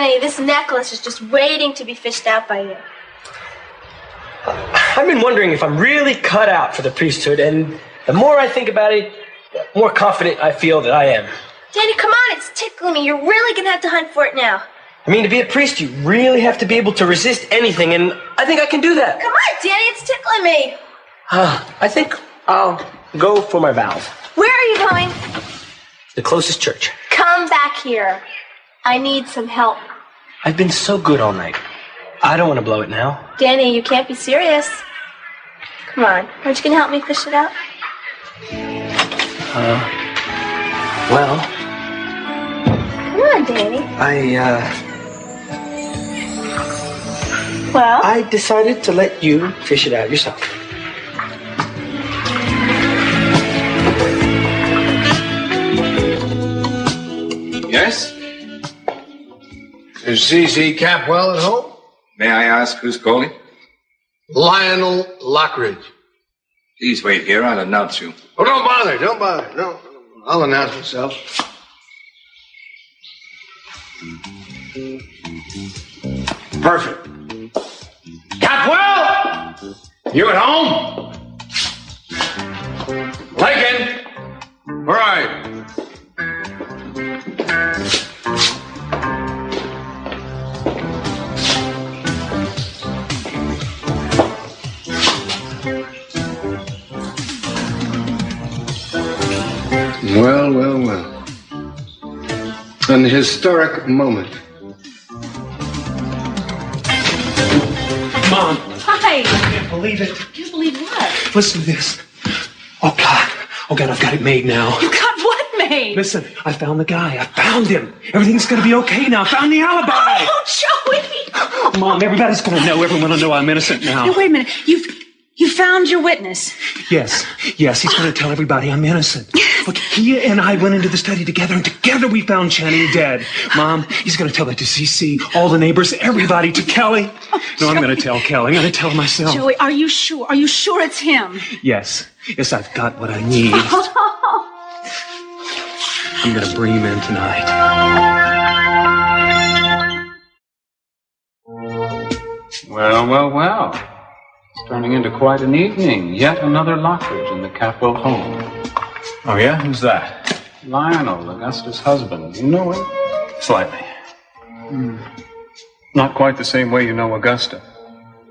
Danny, this necklace is just waiting to be fished out by you. I've been wondering if I'm really cut out for the priesthood, and the more I think about it, the more confident I feel that I am. Danny, come on, it's tickling me. You're really going to have to hunt for it now. I mean, to be a priest, you really have to be able to resist anything, and I think I can do that. Come on, Danny, it's tickling me. I think I'll go for my vows. Where are you going? The closest church. Come back here. I need some help. I've been so good all night. I don't want to blow it now. Danny, you can't be serious. Come on, aren't you going to help me fish it out? Well... Come on, Danny. Well? I decided to let you fish it out yourself. Yes? Is Z.Z. Capwell at home? May I ask who's calling? Lionel Lockridge. Please wait here. I'll announce you. Oh, don't bother. No, I'll announce myself. Perfect. Capwell! You at home? Lincoln! Where are you? Well. An historic moment. Mom. Hi. I can't believe it. Can't believe what? Listen to this. Oh, God, I've got it made now. You got what made? Listen, I found the guy. I found him. Everything's going to be okay now. I found the alibi. Oh, Joey. Mom, everybody's going to know. Everyone will know I'm innocent now. Now, wait a minute. You found your witness. Yes, he's going to tell everybody I'm innocent. Look, he and I went into the study together, and together we found Channing dead. Mom, he's going to tell that to CC, all the neighbors, everybody, to Kelly. No, I'm going to tell Kelly. I'm going to tell her myself. Joey, are you sure? Are you sure it's him? Yes, I've got what I need. I'm going to bring him in tonight. Well. It's turning into quite an evening. Yet another Lockridge in the Capwell home. Oh, yeah? Who's that? Lionel, Augusta's husband. You know him? Slightly. Not quite the same way you know Augusta.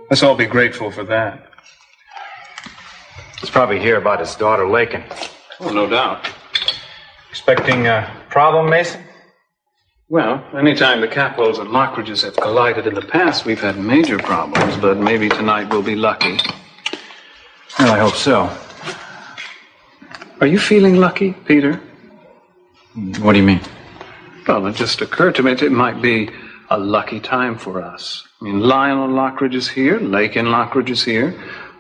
Let's all be grateful for that. He's probably here about his daughter, Lakin. Oh, no doubt. Expecting a problem, Mason? Well, anytime the Capwells and Lockridges have collided in the past, we've had major problems, but maybe tonight we'll be lucky. Well, I hope so. Are you feeling lucky, Peter? What do you mean? Well, it just occurred to me it might be a lucky time for us. I mean, Lionel Lockridge is here, Lakin Lockridge is here.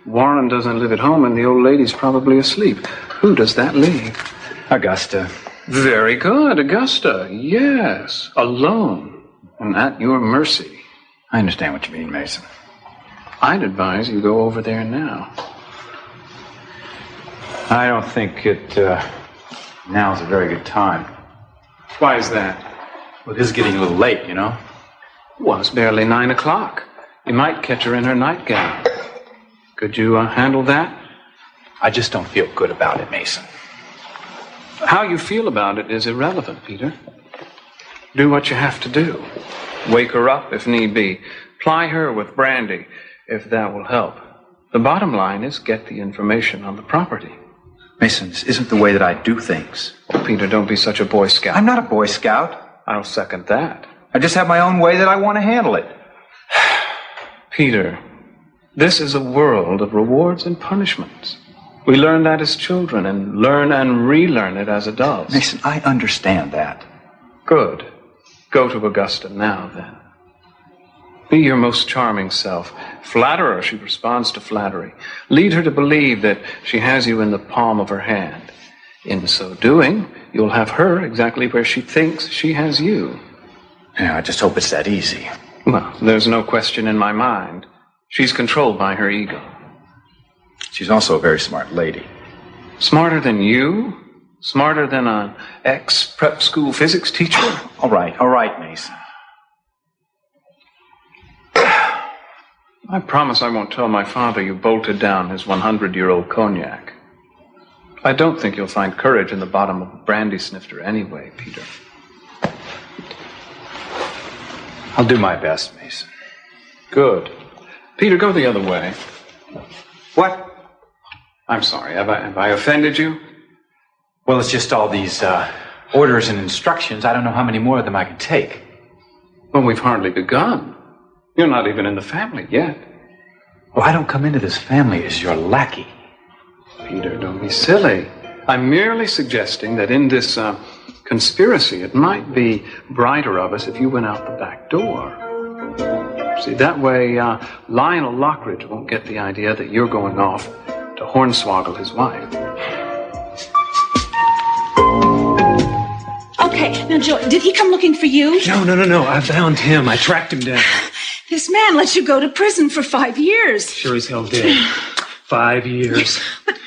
Warren doesn't live at home, and the old lady's probably asleep. Who does that leave? Augusta. Very good, Augusta. Yes, alone, and at your mercy. I understand what you mean, Mason. I'd advise you go over there now. I don't think now's a very good time. Why is that? Well, this is getting a little late, you know? Well, it's barely 9 o'clock. You might catch her in her nightgown. Could you handle that? I just don't feel good about it, Mason. How you feel about it is irrelevant, Peter. Do what you have to do. Wake her up if need be. Ply her with brandy if that will help. The bottom line is get the information on the property. Mason, this isn't the way that I do things. Oh, Peter, don't be such a Boy Scout. I'm not a Boy Scout. I'll second that. I just have my own way that I want to handle it. Peter, this is a world of rewards and punishments. We learn that as children and learn and relearn it as adults. Mason, I understand that. Good. Go to Augusta now, then. Be your most charming self. Flatter her if she responds to flattery. Lead her to believe that she has you in the palm of her hand. In so doing, you'll have her exactly where she thinks she has you. Yeah, I just hope it's that easy. Well, there's no question in my mind. She's controlled by her ego. She's also a very smart lady. Smarter than you? Smarter than an ex-prep school physics teacher? All right, Mason. I promise I won't tell my father you bolted down his 100-year-old cognac. I don't think you'll find courage in the bottom of a brandy snifter anyway, Peter. I'll do my best, Mason. Good. Peter, go the other way. What? I'm sorry, have I offended you? Well, it's just all these orders and instructions. I don't know how many more of them I can take. Well, we've hardly begun. You're not even in the family yet. Well, I don't come into this family as your lackey. Peter, don't be silly. I'm merely suggesting that in this conspiracy, it might be brighter of us if you went out the back door. See, that way Lionel Lockridge won't get the idea that you're going off to hornswoggle his wife. Okay, now, Joey, did he come looking for you? No. I found him. I tracked him down. This man let you go to prison for 5 years. Sure as hell did. 5 years. But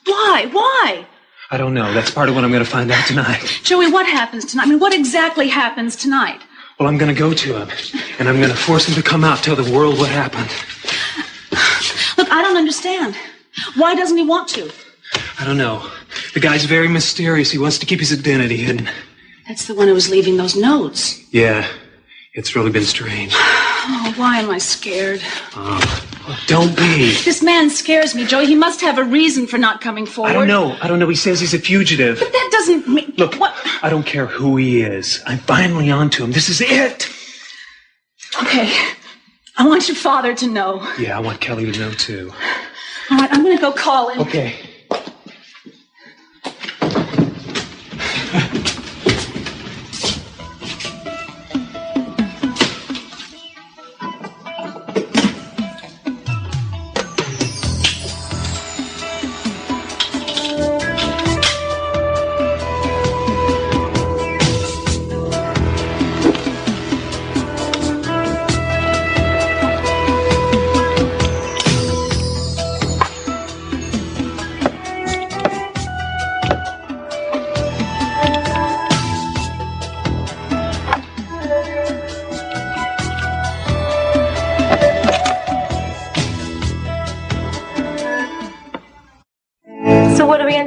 why? Why? I don't know. That's part of what I'm going to find out tonight. Joey, what happens tonight? I mean, what exactly happens tonight? Well, I'm going to go to him, and I'm going to force him to come out, tell the world what happened. Look, I don't understand. Why doesn't he want to? I don't know. The guy's very mysterious. He wants to keep his identity hidden. That's the one who was leaving those notes. Yeah, it's really been strange. Oh, why am I scared? Oh, don't be. This man scares me, Joey. He must have a reason for not coming forward. I don't know. He says he's a fugitive. But that doesn't mean... Look, what? I don't care who he is. I'm finally onto him. This is it. Okay. I want your father to know. Yeah, I want Kelly to know, too. All right, I'm going to go call him. Okay.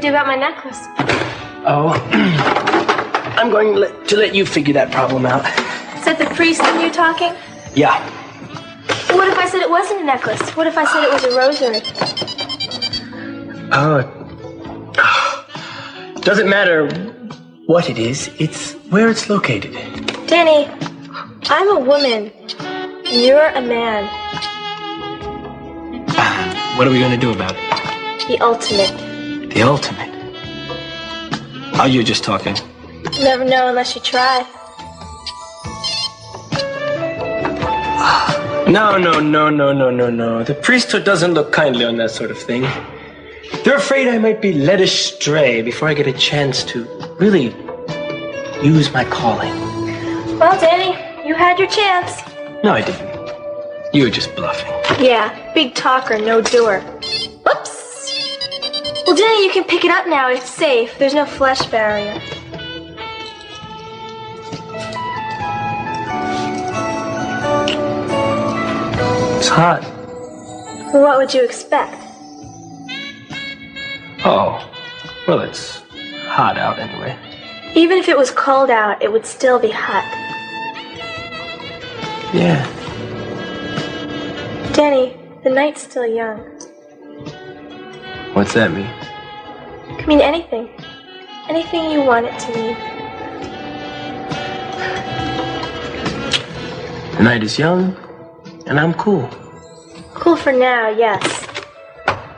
About my necklace. Oh, I'm going to let you figure that problem out. Is that the priest and you talking? Yeah. What if I said it wasn't a necklace? What if I said it was a rosary? Doesn't matter what it is, it's where it's located. Danny, I'm a woman, and you're a man. What are we going to do about it? The ultimate. The ultimate? Oh, you're just talking. You never know unless you try. No. The priesthood doesn't look kindly on that sort of thing. They're afraid I might be led astray before I get a chance to really use my calling. Well, Danny, you had your chance. No, I didn't. You were just bluffing. Yeah, big talker, no doer. Whoops. Well, Danny, you can pick it up now. It's safe. There's no flesh barrier. It's hot. Well, what would you expect? Oh, well, it's hot out anyway. Even if it was cold out, it would still be hot. Yeah. Danny, the night's still young. What's that mean? It could mean anything. Anything you want it to mean. The night is young, and I'm cool. Cool for now, yes.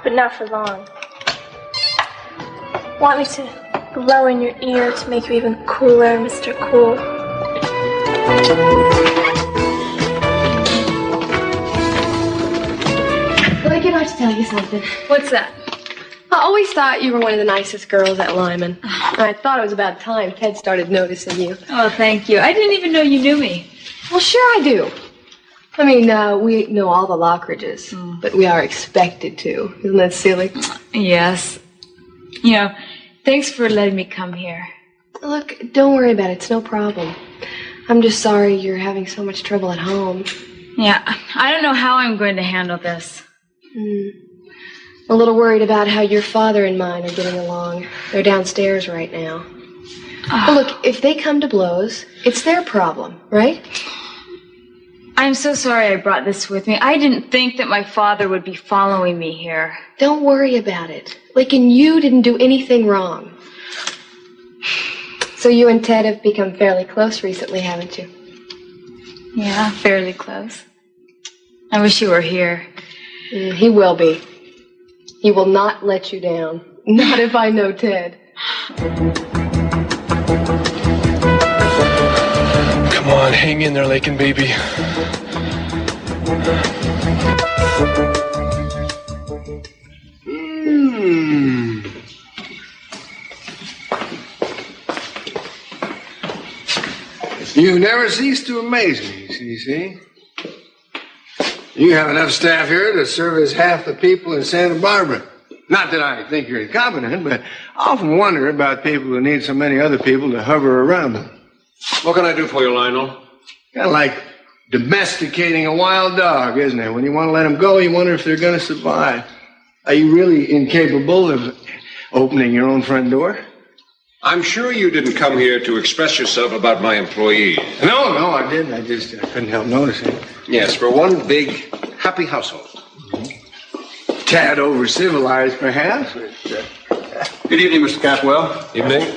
But not for long. Want me to blow in your ear to make you even cooler, Mr. Cool? Well, I have to tell you something. What's that? I always thought you were one of the nicest girls at Lyman. I thought it was about time Ted started noticing you. Oh, thank you. I didn't even know you knew me. Well, sure I do. I mean, we know all the Lockridges, but we are expected to. Isn't that silly? Yes. You know, thanks for letting me come here. Look, don't worry about it. It's no problem. I'm just sorry you're having so much trouble at home. Yeah, I don't know how I'm going to handle this. A little worried about how your father and mine are getting along. They're downstairs right now. Well, look, if they come to blows, it's their problem, right? I'm so sorry I brought this with me. I didn't think that my father would be following me here. Don't worry about it. Lakin, you didn't do anything wrong. So you and Ted have become fairly close recently, haven't you? Yeah, fairly close. I wish you were here. He will be. He will not let you down. Not if I know Ted. Come on, hang in there, Lakin, baby. You never cease to amaze me, CC. You have enough staff here to service half the people in Santa Barbara. Not that I think you're incompetent, but I often wonder about people who need so many other people to hover around them. What can I do for you, Lionel? Kind of like domesticating a wild dog, isn't it? When you want to let them go, you wonder if they're going to survive. Are you really incapable of opening your own front door? I'm sure you didn't come here to express yourself about my employees. No, I didn't. I couldn't help noticing. Yes, we're one big, happy household. Tad over-civilized, perhaps. Good evening, Mr. Catwell. Evening.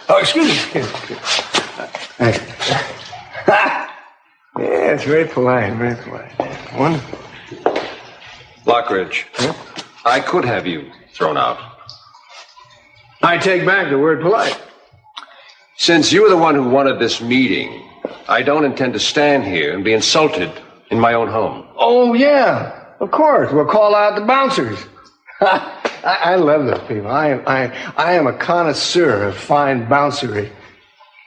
Oh, excuse me. Yeah, it's very polite, very polite. Wonderful. Lockridge, I could have you thrown out. I take back the word polite. Since you were the one who wanted this meeting, I don't intend to stand here and be insulted in my own home. Oh, yeah, of course. We'll call out the bouncers. I love those people. I am a connoisseur of fine bouncery.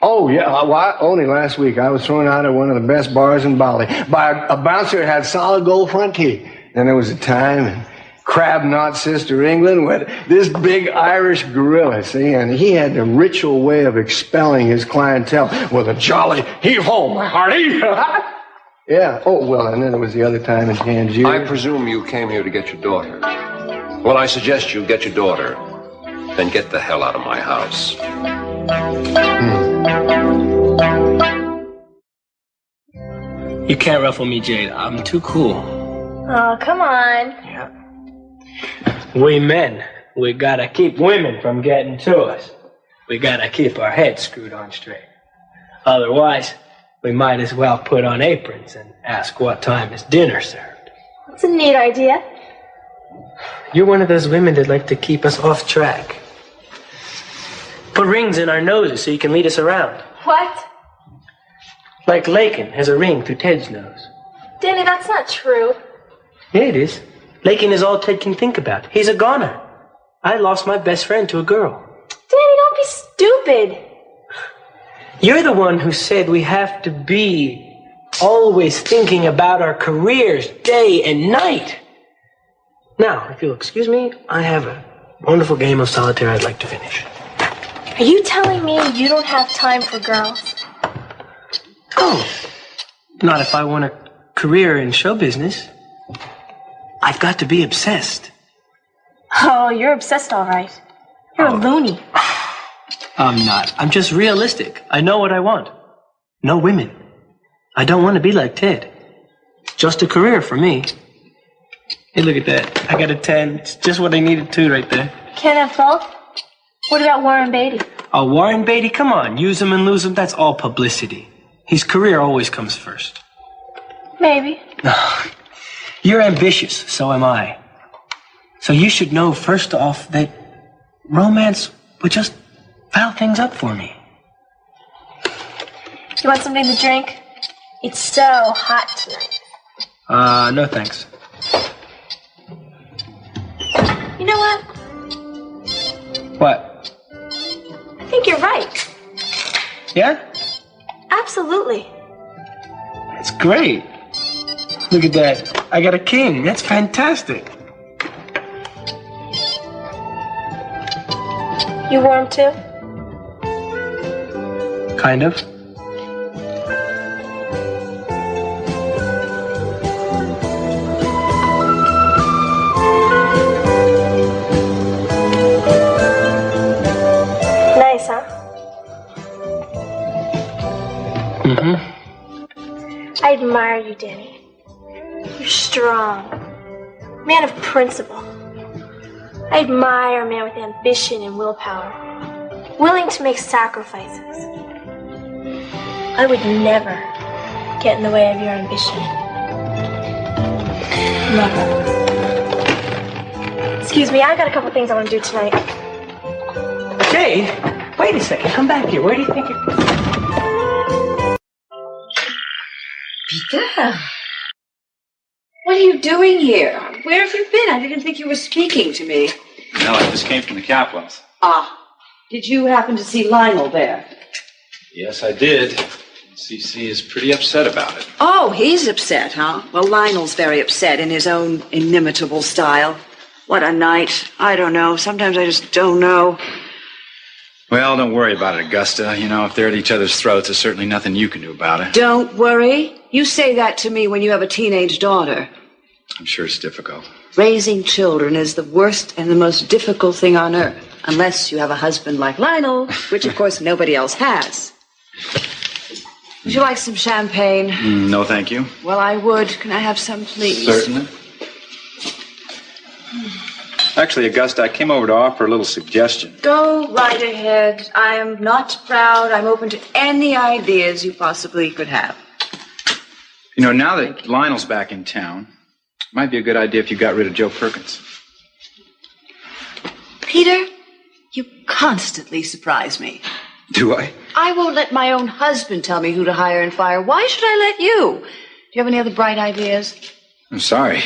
Oh, yeah. Only last week I was thrown out at one of the best bars in Bali by a bouncer who had solid gold front teeth. Then there was a time in Crabknot, Sister England, with this big Irish gorilla, see, and he had the ritual way of expelling his clientele with a jolly heave-ho, my hearty. Yeah. Oh, well, and then there was the other time in Tangier. I presume you came here to get your daughter. Well, I suggest you get your daughter, then get the hell out of my house. You can't ruffle me, Jade. I'm too cool. Oh, come on. Yeah. We men, we gotta keep women from getting to us. We gotta keep our heads screwed on straight. Otherwise, we might as well put on aprons and ask what time is dinner served. That's a neat idea. You're one of those women that like to keep us off track. Put rings in our noses so you can lead us around. What? Like Lakin has a ring through Ted's nose. Danny, that's not true. Yeah, it is. Lakin is all Ted can think about. He's a goner. I lost my best friend to a girl. Danny, don't be stupid. You're the one who said we have to be always thinking about our careers day and night. Now, if you'll excuse me, I have a wonderful game of solitaire I'd like to finish. Are you telling me you don't have time for girls? Oh, not if I want a career in show business. I've got to be obsessed. Oh, you're obsessed, all right. You're a loony. I'm not. I'm just realistic. I know what I want. No women. I don't want to be like Ted. Just a career for me. Hey, look at that. I got a 10. It's just what I needed to right there. Can't have both? What about Warren Beatty? Oh, Warren Beatty, come on. Use him and lose him, that's all publicity. His career always comes first. Maybe. You're ambitious, so am I. So you should know first off that romance would just foul things up for me. You want something to drink? It's so hot tonight. No thanks. You know what? What? I think you're right. Yeah? Absolutely. That's great. Look at that. I got a king. That's fantastic. You warm too? Kind of. I admire you, Danny. You're strong. Man of principle. I admire a man with ambition and willpower. Willing to make sacrifices. I would never get in the way of your ambition. Never. Excuse me, I got a couple things I want to do tonight. Jade, wait a second. Come back here. Where do you think you're... Peter? What are you doing here? Where have you been? I didn't think you were speaking to me. No, I just came from the Capwells. Ah. Did you happen to see Lionel there? Yes, I did. CC is pretty upset about it. Oh, he's upset, huh? Well, Lionel's very upset in his own inimitable style. What a night. I don't know. Sometimes I just don't know. Well, don't worry about it, Augusta. You know, if they're at each other's throats, there's certainly nothing you can do about it. Don't worry. You say that to me when you have a teenage daughter. I'm sure it's difficult. Raising children is the worst and the most difficult thing on earth. Unless you have a husband like Lionel, which, of course, nobody else has. Would you like some champagne? No, thank you. Well, I would. Can I have some, please? Certainly. Actually, Augusta, I came over to offer a little suggestion. Go right ahead. I am not proud. I'm open to any ideas you possibly could have. You know, now that Lionel's back in town, it might be a good idea if you got rid of Joe Perkins. Peter, you constantly surprise me. Do I? I won't let my own husband tell me who to hire and fire. Why should I let you? Do you have any other bright ideas? I'm sorry.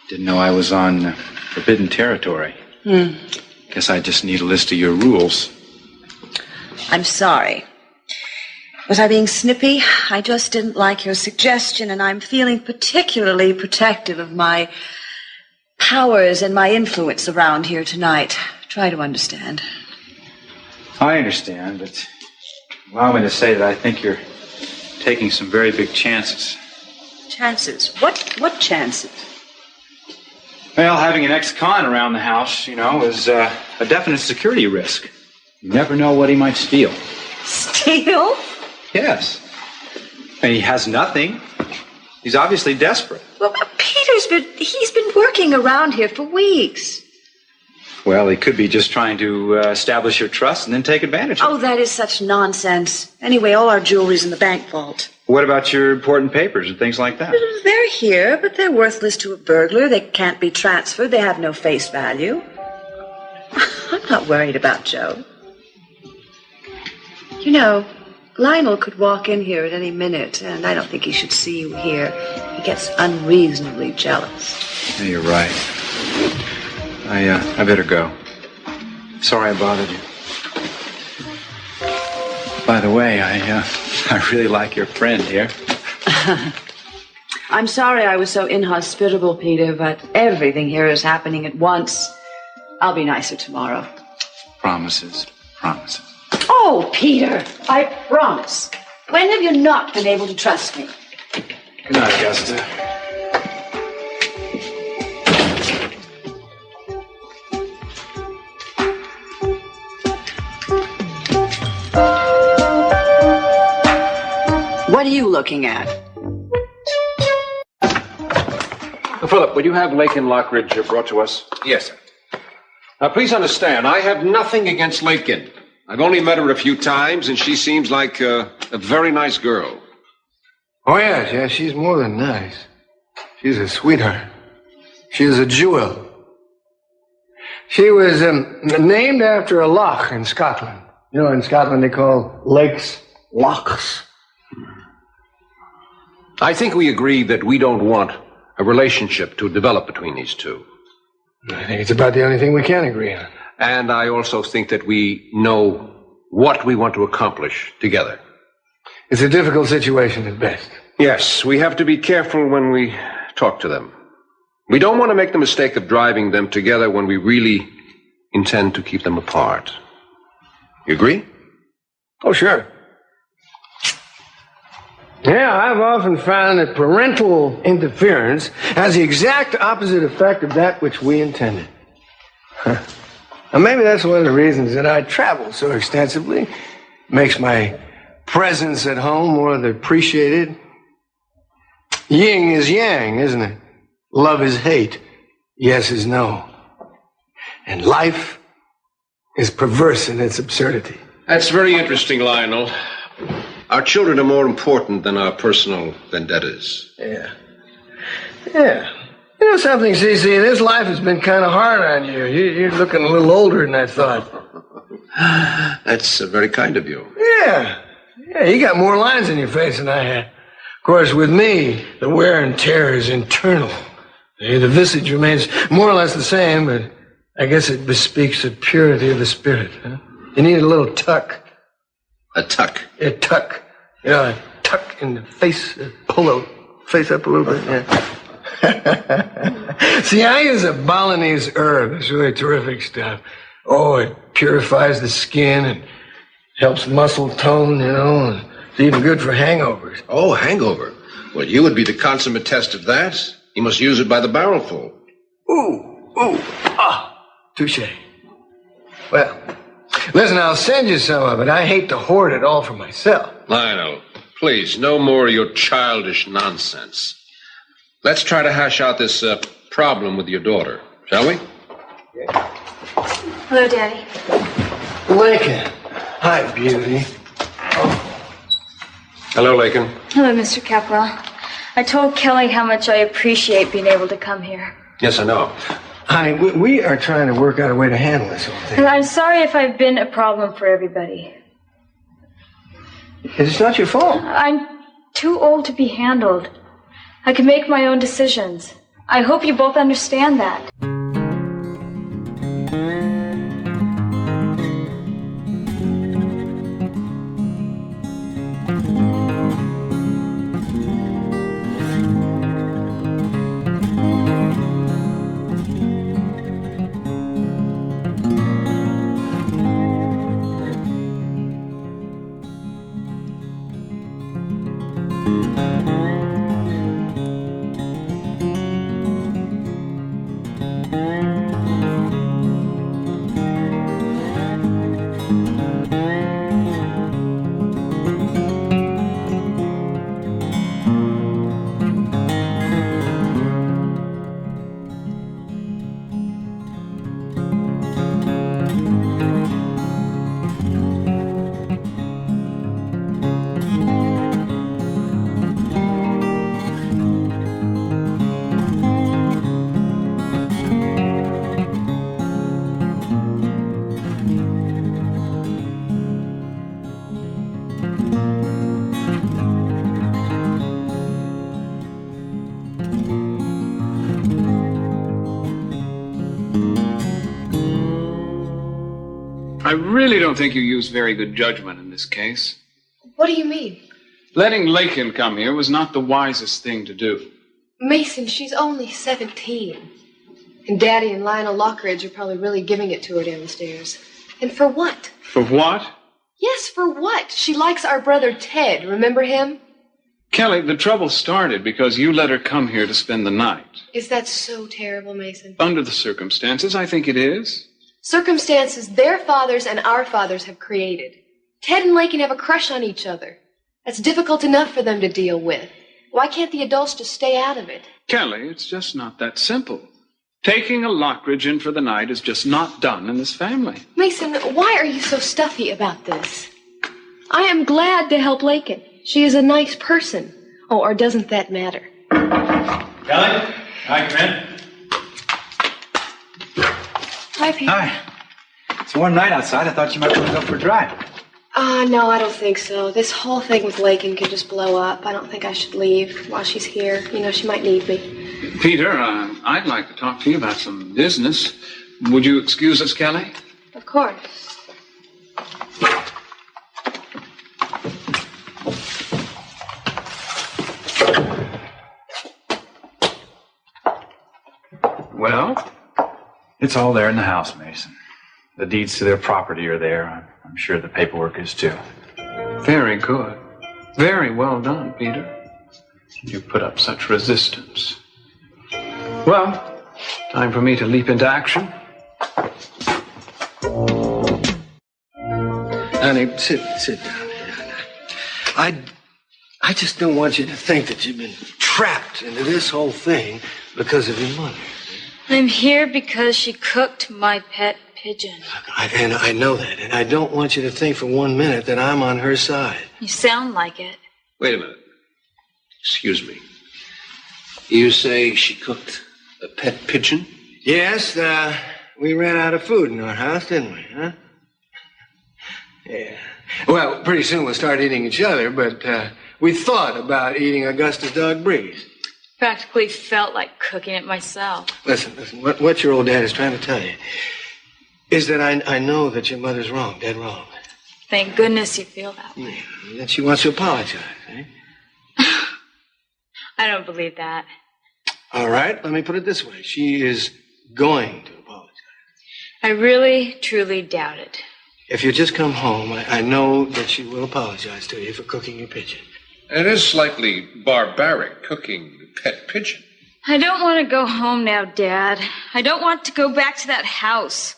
Didn't know I was on forbidden territory. Guess I just need a list of your rules. I'm sorry. Was I being snippy? I just didn't like your suggestion, and I'm feeling particularly protective of my powers and my influence around here tonight. Try to understand. I understand, but allow me to say that I think you're taking some very big chances. Chances? What chances? Well, having an ex-con around the house, you know, is a definite security risk. You never know what he might steal. Steal? Yes. And he has nothing. He's obviously desperate. Well, he's been working around here for weeks. Well, he could be just trying to establish your trust and then take advantage of it. Oh, that is such nonsense. Anyway, all our jewelry's in the bank vault. What about your important papers and things like that? They're here, but they're worthless to a burglar. They can't be transferred. They have no face value. I'm not worried about Joe. You know, Lionel could walk in here at any minute, and I don't think he should see you here. He gets unreasonably jealous. Yeah, you're right. I better go. Sorry I bothered you. By the way, I really like your friend here. I'm sorry I was so inhospitable, Peter, but everything here is happening at once. I'll be nicer tomorrow. Promises. Promises. Oh, Peter, I promise. When have you not been able to trust me? Good night, Augusta. What are you looking at? Philip, will you have Lakin Lockridge brought to us? Yes, sir. Now, please understand, I have nothing against Lakin. I've only met her a few times, and she seems like a very nice girl. Oh, yes, she's more than nice. She's a sweetheart. She is a jewel. She was named after a loch in Scotland. You know, in Scotland they call lakes lochs. I think we agree that we don't want a relationship to develop between these two. I think it's about the only thing we can agree on. And I also think that we know what we want to accomplish together. It's a difficult situation at best. Yes, we have to be careful when we talk to them. We don't want to make the mistake of driving them together when we really intend to keep them apart. You agree? Oh, sure. Yeah, I've often found that parental interference has the exact opposite effect of that which we intended. And maybe that's one of the reasons that I travel so extensively. Makes my presence at home more appreciated. Yin is yang, isn't it? Love is hate. Yes is no. And life is perverse in its absurdity. That's very interesting, Lionel. Our children are more important than our personal vendettas. Yeah. You know something, CC? This life has been kind of hard on you. You're looking a little older than I thought. That's very kind of you. Yeah, you got more lines in your face than I had. Of course, with me, the wear and tear is internal. The visage remains more or less the same, but I guess it bespeaks the purity of the spirit. Huh? You need a little tuck. A tuck? A tuck. You know, a tuck in the face, pull the face up a little bit, yeah. See, I use a Balinese herb. It's really terrific stuff. Oh, it purifies the skin and helps muscle tone, you know, and it's even good for hangovers. Oh, hangover. Well, you would be the consummate test of that. You must use it by the barrelful. Touche. Well, listen, I'll send you some of it. I hate to hoard it all for myself. Lionel, please, no more of your childish nonsense. Let's try to hash out this problem with your daughter, shall we? Hello, Daddy. Lincoln. Hi, beauty. Hello, Lincoln. Hello, Mr. Capwell. I told Kelly how much I appreciate being able to come here. Yes, I know. Honey, we are trying to work out a way to handle this whole thing. And I'm sorry if I've been a problem for everybody. It's not your fault. I'm too old to be handled. I can make my own decisions. I hope you both understand that. I really don't think you used very good judgment in this case. What do you mean? Letting Lakin come here was not the wisest thing to do. Mason, she's only 17. And Daddy and Lionel Lockridge are probably really giving it to her downstairs. And for what? For what? Yes, for what? She likes our brother Ted. Remember him? Kelly, the trouble started because you let her come here to spend the night. Is that so terrible, Mason? Under the circumstances, I think it is. Circumstances their fathers and our fathers have created. Ted and Lakin have a crush on each other. That's difficult enough for them to deal with. Why can't the adults just stay out of it? Kelly, it's just not that simple. Taking a Lockridge in for the night is just not done in this family. Mason, why are you so stuffy about this? I am glad to help Lakin. She is a nice person. Oh, or doesn't that matter? Kelly? Hi, Corinne. Hi, Pete. Hi. It's a warm night outside. I thought you might want to go for a drive. No, I don't think so. This whole thing with Lakin could just blow up. I don't think I should leave while she's here. You know, she might need me. Peter, I'd like to talk to you about some business. Would you excuse us, Kelly? Of course. Well, it's all there in the house, Mason. The deeds to their property are there. I'm sure the paperwork is too. Very good. Very well done, Peter. You put up such resistance. Well, time for me to leap into action. Honey, sit down. I just don't want you to think that you've been trapped into this whole thing because of your mother. I'm here because she cooked my pet pigeon. And I know that, and I don't want you to think for 1 minute that I'm on her side. You sound like it. Wait a minute. Excuse me. You say she cooked a pet pigeon? Yes, we ran out of food in our house, didn't we, huh? Yeah. Well, pretty soon we'll start eating each other, but we thought about eating Augusta's dog Breeze. Practically felt like cooking it myself. Listen, what your old dad is trying to tell you is that I know that your mother's wrong, dead wrong. Thank goodness you feel that way. Yeah, that she wants to apologize, eh? I don't believe that. All right, let me put it this way. She is going to apologize. I really, truly doubt it. If you just come home, I know that she will apologize to you for cooking your pigeon. It is slightly barbaric, cooking the pet pigeon. I don't want to go home now, Dad. I don't want to go back to that house.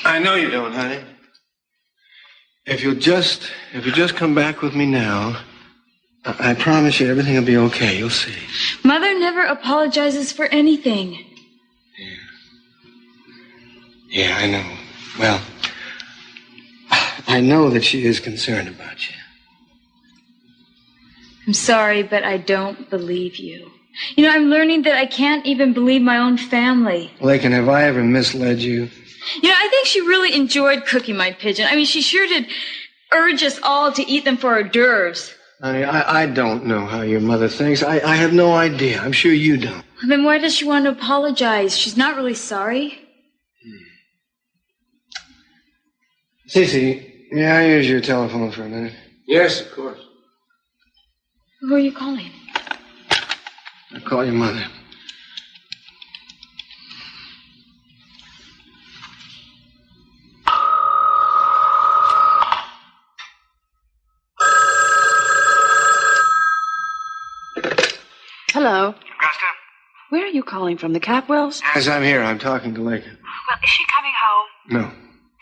I know you don't, honey. If you just come back with me now, I promise you everything will be okay. You'll see. Mother never apologizes for anything. Yeah, I know. Well, I know that she is concerned about you. I'm sorry, but I don't believe you. You know, I'm learning that I can't even believe my own family. Lakin, have I ever misled you? You know, I think she really enjoyed cooking my pigeon. I mean, she sure did urge us all to eat them for hors d'oeuvres. Honey, I don't know how your mother thinks. I have no idea. I'm sure you don't. Then why does she want to apologize? She's not really sorry. Cece, may I use your telephone for a minute? Yes, of course. Who are you calling? I'll call your mother. Hello. Augusta? Where are you calling from? The Capwells? As I'm here, I'm talking to Lakin. Well, is she coming home? No.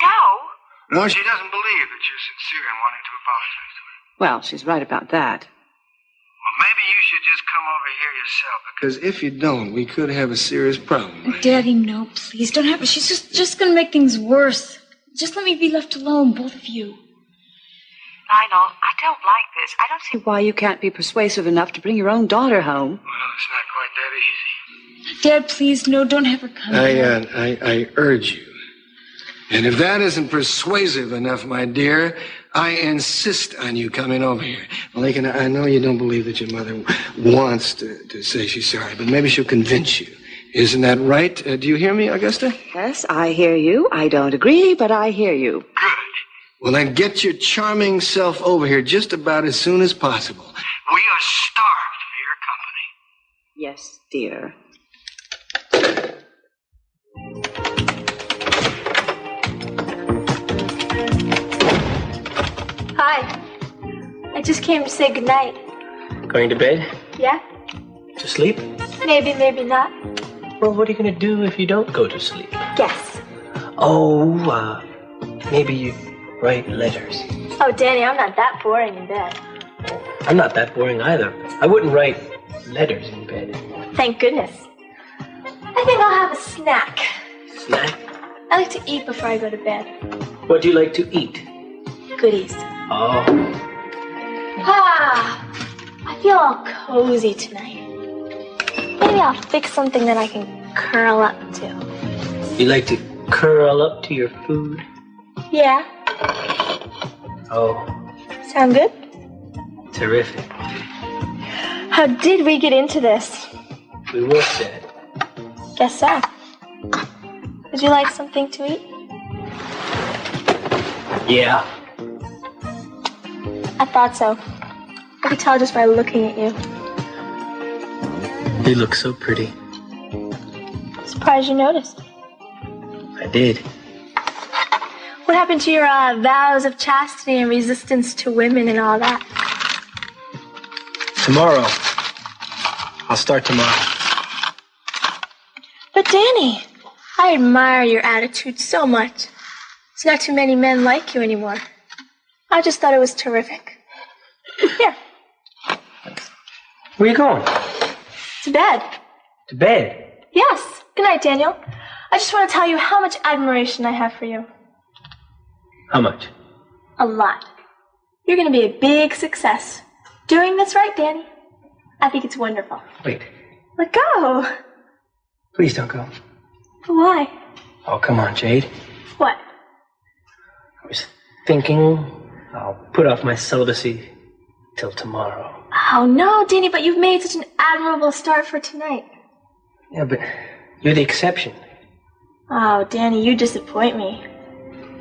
No? No, she doesn't believe that you're sincere in wanting to apologize to her. Well, she's right about that. Well, maybe you should just come over here yourself, because if you don't, we could have a serious problem. Right? Daddy, no, please. Don't have her. She's just going to make things worse. Just let me be left alone, both of you. Lionel, I don't like this. I don't see Why you can't be persuasive enough to bring your own daughter home. Well, it's not quite that easy. Dad, please, no, don't have her come here. I urge you. And if that isn't persuasive enough, my dear, I insist on you coming over here. Lakin, I know you don't believe that your mother wants to say she's sorry, but maybe she'll convince you. Isn't that right? Do you hear me, Augusta? Yes, I hear you. I don't agree, but I hear you. Good. Well, then get your charming self over here just about as soon as possible. We are starved for your company. Yes, dear. Hi. I just came to say goodnight. Going to bed? Yeah? To sleep? Maybe, maybe not. Well, what are you going to do if you don't go to sleep? Guess. Oh, maybe you write letters. Oh, Danny, I'm not that boring in bed. I'm not that boring either. I wouldn't write letters in bed. Thank goodness. I think I'll have a snack. Snack? I like to eat before I go to bed. What do you like to eat? Goodies. Oh. I feel all cozy tonight. Maybe I'll fix something that I can curl up to. You like to curl up to your food? Yeah. Oh. Sound good? Terrific. How did we get into this? We worked at it. Guess so. Would you like something to eat? Yeah. I thought so. I could tell just by looking at you. You look so pretty. Surprised you noticed. I did. What happened to your vows of chastity and resistance to women and all that? Tomorrow. I'll start tomorrow. But Danny, I admire your attitude so much. There's not too many men like you anymore. I just thought it was terrific. Here. Where are you going? To bed. To bed? Yes. Good night, Daniel. I just want to tell you how much admiration I have for you. How much? A lot. You're going to be a big success. Doing this right, Danny? I think it's wonderful. Wait. Let go. Please don't go. Why? Oh, come on, Jade. What? I was thinking I'll put off my celibacy till tomorrow. Oh, no, Danny, but you've made such an admirable start for tonight. Yeah, but you're the exception. Oh, Danny, you disappoint me.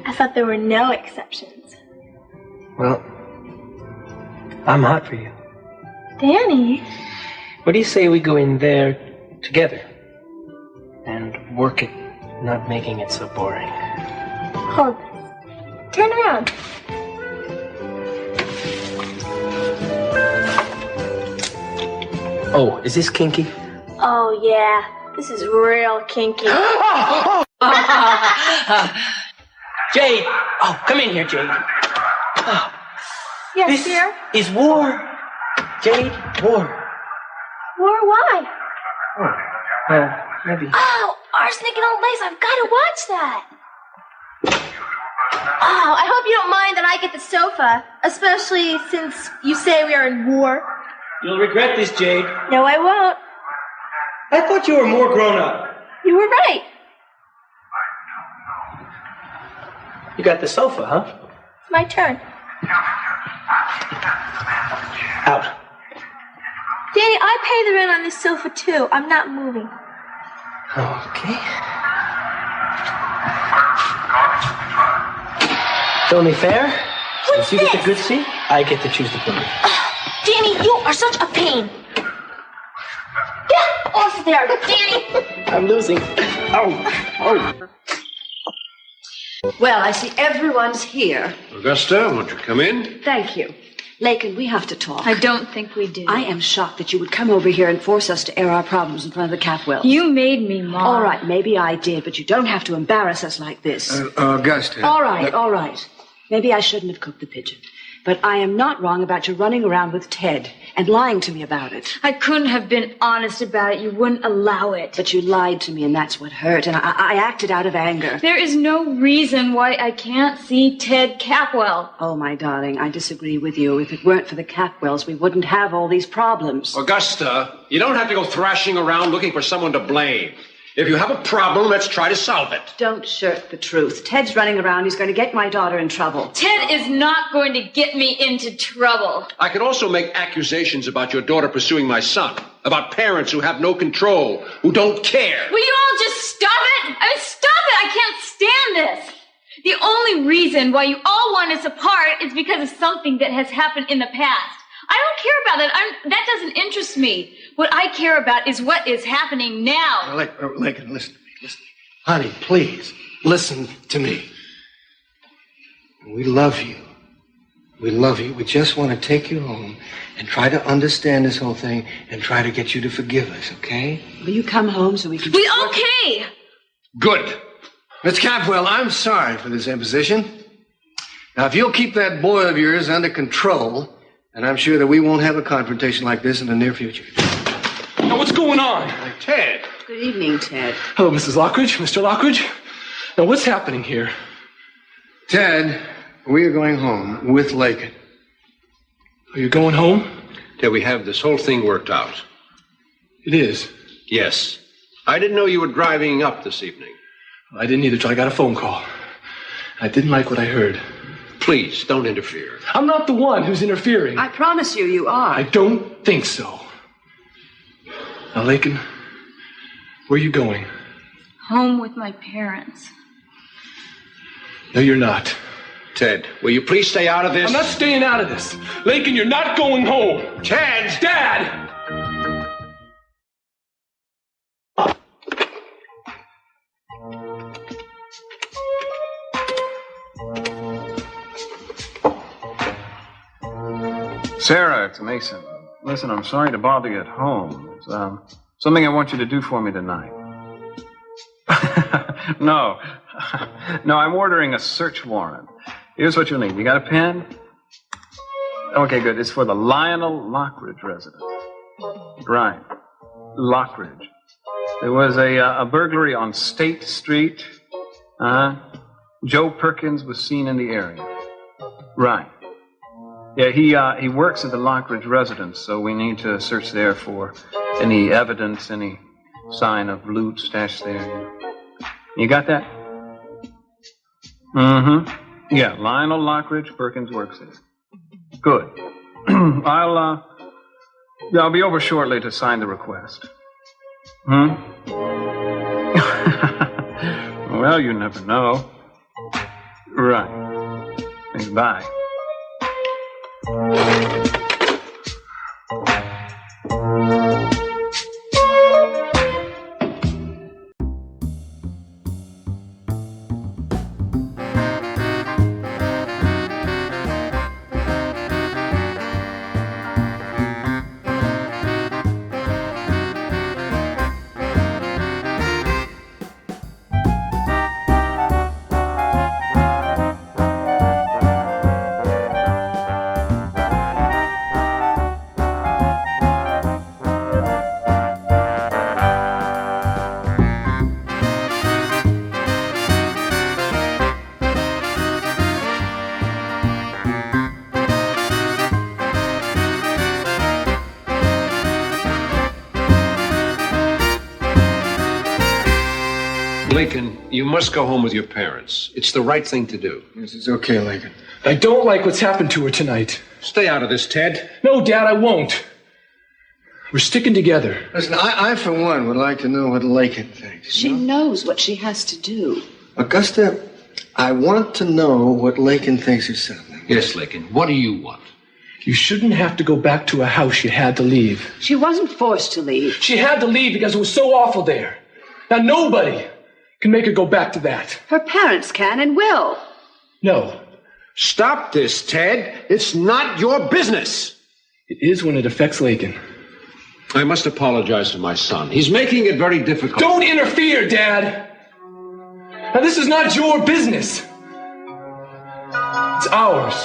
I thought there were no exceptions. Well, I'm hot for you. Danny? What do you say we go in there together and work at not making it so boring? Hold this. Turn around. Oh, is this kinky? Oh, yeah. This is real kinky. Jade! Oh, come in here, Jade. Oh, Yes, this dear? is war. Jade, war. War, why? Oh, well, maybe. Oh, Arsenic and Old Lace. I've got to watch that. Oh, I hope you don't mind that I get the sofa, especially since you say we are in war. You'll regret this, Jade. No, I won't. I thought you were more grown up. You were right. You got the sofa, huh? It's my turn. Out. Danny, I pay the rent on this sofa, too. I'm not moving. Okay. It's only fair. What's Since you get this? the good seat, I get to choose the plate. Danny, you are such a pain. Get off there, Danny. I'm losing. Oh. Well, I see everyone's here. Augusta, won't you come in? Thank you. Lakin, we have to talk. I don't think we do. I am shocked that you would come over here and force us to air our problems in front of the Catwells. You made me, Mom. All right, maybe I did, but you don't have to embarrass us like this. Augusta. All right. Maybe I shouldn't have cooked the pigeon. But I am not wrong about you running around with Ted and lying to me about it. I couldn't have been honest about it. You wouldn't allow it. But you lied to me, and that's what hurt, and I acted out of anger. There is no reason why I can't see Ted Capwell. Oh, my darling, I disagree with you. If it weren't for the Catwells, we wouldn't have all these problems. Augusta, you don't have to go thrashing around looking for someone to blame. If you have a problem, let's try to solve it. Don't shirk the truth. Ted's running around. He's going to get my daughter in trouble. Ted is not going to get me into trouble. I could also make accusations about your daughter pursuing my son, about parents who have no control, who don't care. Will you all just stop it? I mean, stop it! I can't stand this. The only reason why you all want us apart is because of something that has happened in the past. I don't care about that. That doesn't interest me. What I care about is what is happening now. Lincoln, listen to me. Honey, please, listen to me. We love you. We love you. We just want to take you home and try to understand this whole thing and try to get you to forgive us, okay? Will you come home so we can... Okay! Good. Miss Capwell, I'm sorry for this imposition. Now, if you'll keep that boy of yours under control, and I'm sure that we won't have a confrontation like this in the near future. Now, what's going on? Ted. Good evening, Ted. Hello, Mrs. Lockridge, Mr. Lockridge. Now, what's happening here? Ted, we are going home with Lakin. Are you going home? Ted, we have this whole thing worked out. It is? Yes. I didn't know you were driving up this evening. I didn't either till I got a phone call. I didn't like what I heard. Please, don't interfere. I'm not the one who's interfering. I promise you, you are. I don't think so. Now, Lakin, where are you going? Home with my parents. No, you're not. Ted, will you please stay out of this? I'm not staying out of this. Lakin, you're not going home. Ted! Dad! Sarah, it's Mason. Listen, I'm sorry to bother you at home. It's something I want you to do for me tonight. No. No, I'm ordering a search warrant. Here's what you'll need. You got a pen? Okay, good. It's for the Lionel Lockridge residence. Right. Lockridge. There was a burglary on State Street. Joe Perkins was seen in the area. Right. Yeah, he works at the Lockridge residence, so we need to search there for any evidence, any sign of loot stashed there. You got that? Mm-hmm. Yeah, Lionel Lockridge, Perkins works there. Good. I'll be over shortly to sign the request. Well, you never know. Right. Bye. Lincoln, you must go home with your parents. It's the right thing to do. Yes, it's okay, Lincoln. I don't like what's happened to her tonight. Stay out of this, Ted. No, Dad, I won't. We're sticking together. Listen, I for one, would like to know what Lakin thinks. She knows what she has to do. Augusta, I want to know what Lakin thinks herself. Yes, Lincoln. What do you want? You shouldn't have to go back to a house you had to leave. She wasn't forced to leave. She had to leave because it was so awful there. Now, nobody can make her go back to that. Her parents can and will. No. Stop this, Ted. It's not your business. It is when it affects Lakin. I must apologize to my son. He's making it very difficult. Don't interfere, Dad. Now, this is not your business. It's ours.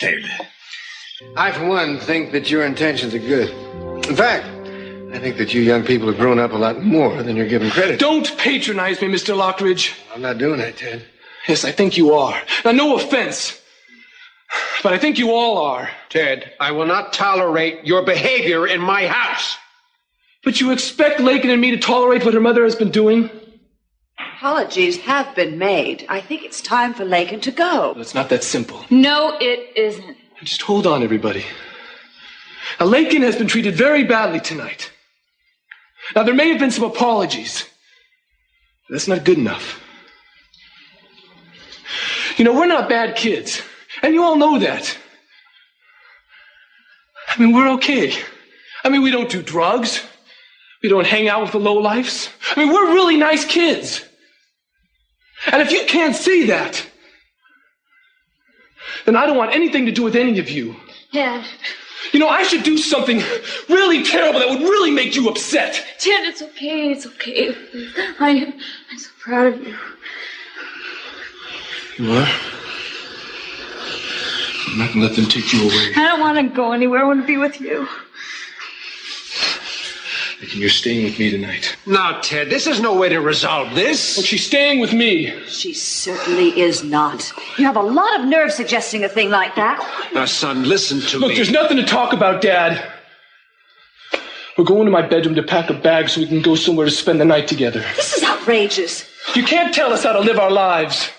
David, I, for one, think that your intentions are good. In fact, I think that you young people have grown up a lot more than you're given credit. Don't patronize me, Mr. Lockridge. I'm not doing that, Ted. Yes, I think you are. Now, no offense, but I think you all are. Ted, I will not tolerate your behavior in my house. But you expect Lakin and me to tolerate what her mother has been doing? Apologies have been made. I think it's time for Lakin to go. Well, it's not that simple. No, it isn't. Just hold on, everybody. Now, Lakin has been treated very badly tonight. Now, there may have been some apologies. But that's not good enough. You know, we're not bad kids. And you all know that. I mean, we're okay. I mean, we don't do drugs. We don't hang out with the lowlifes. I mean, we're really nice kids. And if you can't see that, then I don't want anything to do with any of you. Dad. You know, I should do something really terrible that would really make you upset. Dad, it's okay. It's okay. I'm so proud of you. You are? I'm not going to let them take you away. I don't want to go anywhere. I want to be with you. Lincoln, you're staying with me tonight. Now, Ted, this is no way to resolve this. Well, she's staying with me. She certainly is not. You have a lot of nerve suggesting a thing like that. Now, son, listen to me. Look, there's nothing to talk about, Dad. We're going to my bedroom to pack a bag so we can go somewhere to spend the night together. This is outrageous. You can't tell us how to live our lives.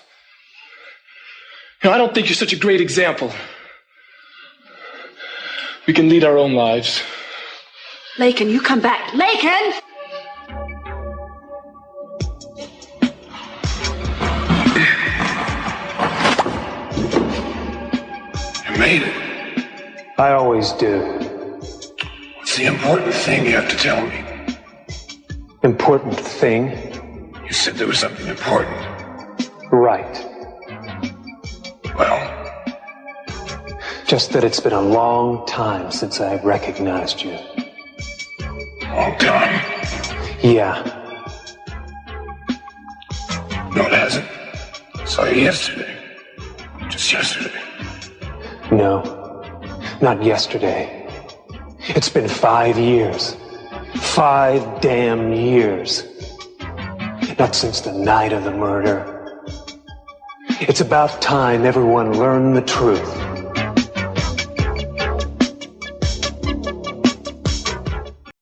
You know, I don't think you're such a great example. We can lead our own lives. Lakin, you come back. Lakin! You made it. I always do. What's the important thing you have to tell me? Important thing? You said there was something important. Right. Well? Just that it's been a long time since I've recognized you. Long time? Yeah. No, it hasn't. Saw you yesterday. Just yesterday. No, not yesterday. It's been 5 years. 5 damn years. Not since the night of the murder. It's about time everyone learned the truth.